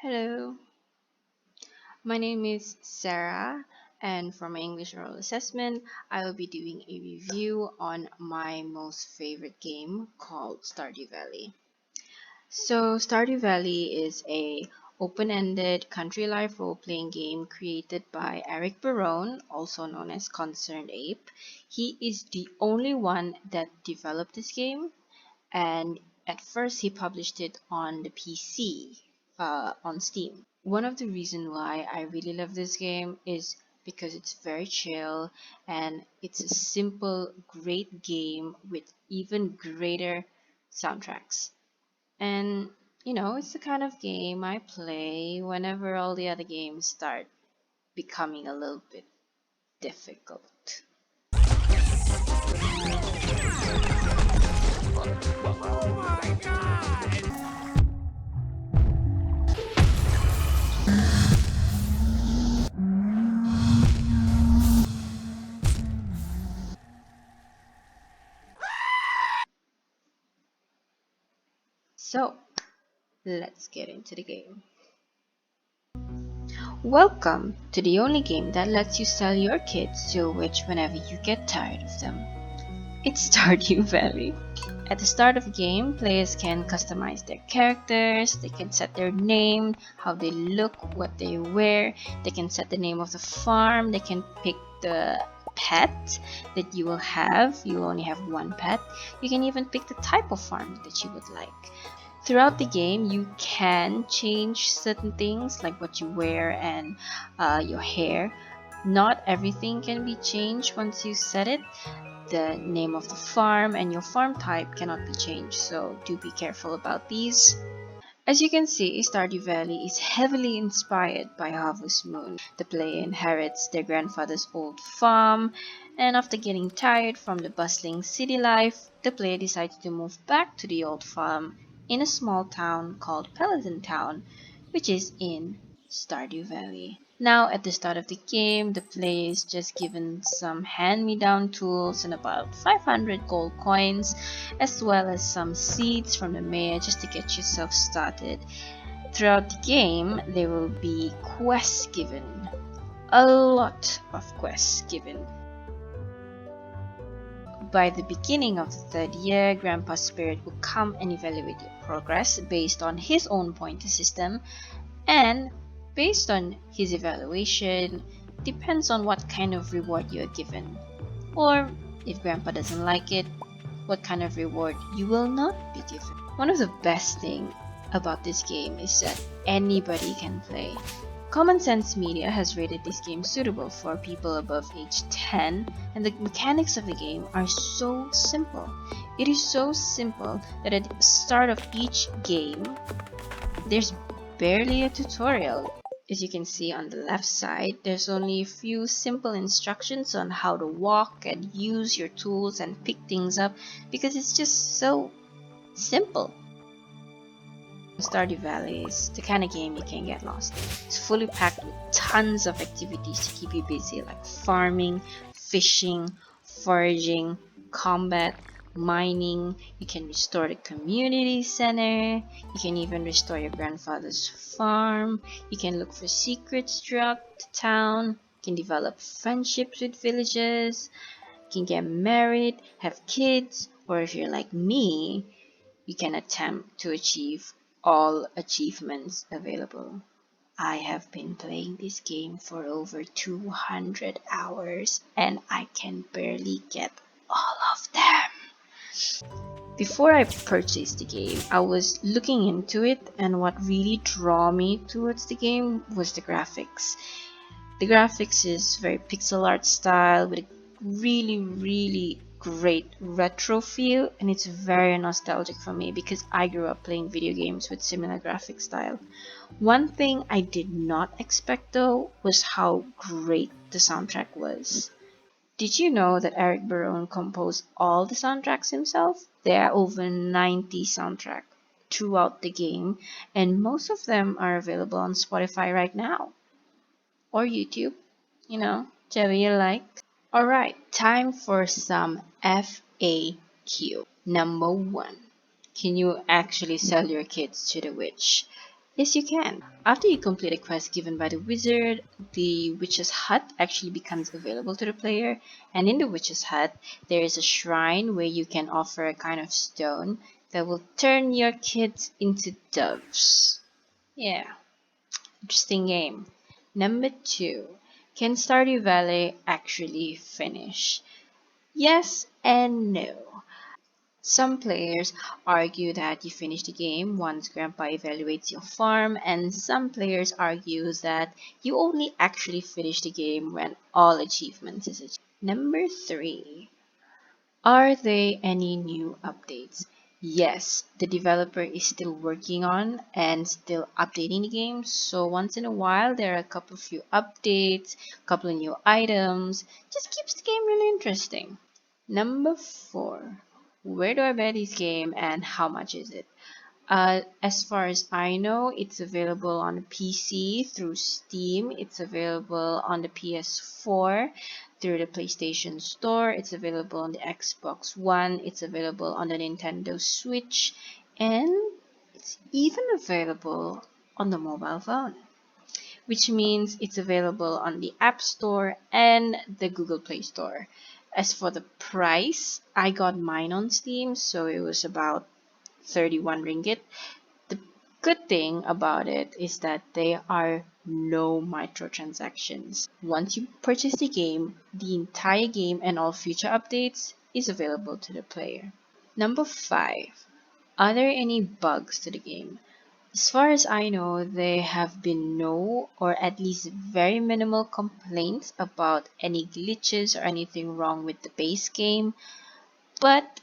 Hello, my name is Sarah, and for my English oral assessment, I will be doing a review on my most favorite game called Stardew Valley. So, Stardew Valley is a open-ended country life role-playing game created by Eric Barone, also known as Concerned Ape. He is the only one that developed this game, and at first he published it on the PC on Steam. One of the reasons why I really love this game is because it's very chill and it's a simple, great game with even greater soundtracks. And it's the kind of game I play whenever all the other games start becoming a little bit difficult. So, let's get into the game. Welcome to the only game that lets you sell your kids to a witch whenever you get tired of them. It's Stardew Valley. At the start of the game, players can customize their characters, they can set their name, how they look, what they wear, they can set the name of the farm, they can pick the pet that you will have. You will only have one pet. You can even pick the type of farm that you would like. Throughout the game, you can change certain things like what you wear and your hair. Not everything can be changed once you set it. The name of the farm and your farm type cannot be changed, so do be careful about these. As you can see, Stardew Valley is heavily inspired by Harvest Moon. The player inherits their grandfather's old farm, and after getting tired from the bustling city life, the player decides to move back to the old farm in a small town called Peloton Town, which is in Stardew Valley. Now, at the start of the game, the player is just given some hand-me-down tools and about 500 gold coins, as well as some seeds from the mayor just to get yourself started. Throughout the game, there will be quests given. A lot of quests given. By the beginning of the third year, Grandpa's spirit will come and evaluate your progress based on his own pointer system, and based on his evaluation, depends on what kind of reward you are given. Or, if Grandpa doesn't like it, what kind of reward you will not be given. One of the best things about this game is that anybody can play. Common Sense Media has rated this game suitable for people above age 10, and the mechanics of the game are so simple. It is so simple that at the start of each game, there's barely a tutorial. As you can see on the left side, there's only a few simple instructions on how to walk and use your tools and pick things up because it's just so simple. Stardew Valley is the kind of game you can get lost in. It's fully packed with tons of activities to keep you busy, like farming, fishing, foraging, combat, mining. You can restore the community center. You can even restore your grandfather's farm. You can look for secrets throughout the town. You can develop friendships with villagers. You can get married, have kids, or if you're like me, you can attempt to achieve all achievements available. I have been playing this game for over 200 hours and I can barely get all of them. Before I purchased the game, I was looking into it, and what really drew me towards the game was the graphics. The graphics is very pixel art style with a really great retro feel, and it's very nostalgic for me because I grew up playing video games with similar graphic style. One thing I did not expect though was how great the soundtrack was. Did you know that Eric Barone composed all the soundtracks himself? There are over 90 soundtracks throughout the game, and most of them are available on Spotify right now. Or YouTube, whichever you like. Alright, time for some FAQ. Number 1. Can you actually sell your kids to the witch? Yes, you can. After you complete a quest given by the wizard, the witch's hut actually becomes available to the player. And in the witch's hut, there is a shrine where you can offer a kind of stone that will turn your kids into doves. Yeah, interesting game. Number 2. Can Stardew Valley actually finish? Yes and no. Some players argue that you finish the game once Grandpa evaluates your farm, and some players argue that you only actually finish the game when all achievements is achieved. Number 3. Are there any new updates? Yes, the developer is still working on and still updating the game. So once in a while, there are a couple few updates, a couple of new items. Just keeps the game really interesting. Number 4. Where do I buy this game and how much is it? As far as I know, it's available on the PC through Steam. It's available on the PS4 through the PlayStation Store. It's available on the Xbox One. It's available on the Nintendo Switch. And it's even available on the mobile phone, which means it's available on the App Store and the Google Play Store. As for the price, I got mine on Steam, so it was about 31 ringgit. The good thing about it is that there are no microtransactions. Once you purchase the game, the entire game and all future updates is available to the player. Number 5. Are there any bugs to the game? As far as I know, there have been no or at least very minimal complaints about any glitches or anything wrong with the base game, but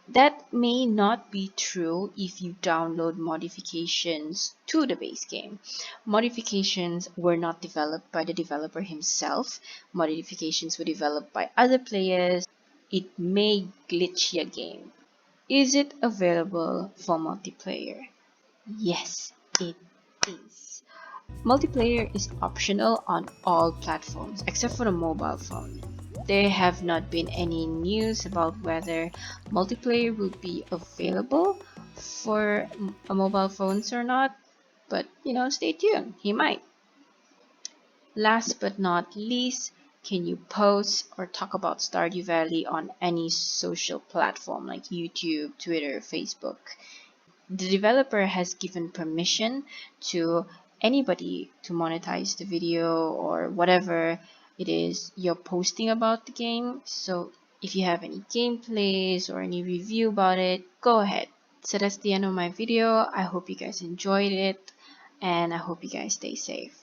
that may not be true if you download modifications to the base game. Modifications were not developed by the developer himself. Modifications were developed by other players. It may glitch your game. Is it available for multiplayer? Yes, it is. Multiplayer is optional on all platforms except for the mobile phone. There have not been any news about whether multiplayer will be available for mobile phones or not, but stay tuned, he might. Last but not least, can you post or talk about Stardew Valley on any social platform like YouTube, Twitter, Facebook? The developer has given permission to anybody to monetize the video or whatever it is you're posting about the game. So if you have any gameplays or any review about it, go ahead. So that's the end of my video. I hope you guys enjoyed it and I hope you guys stay safe.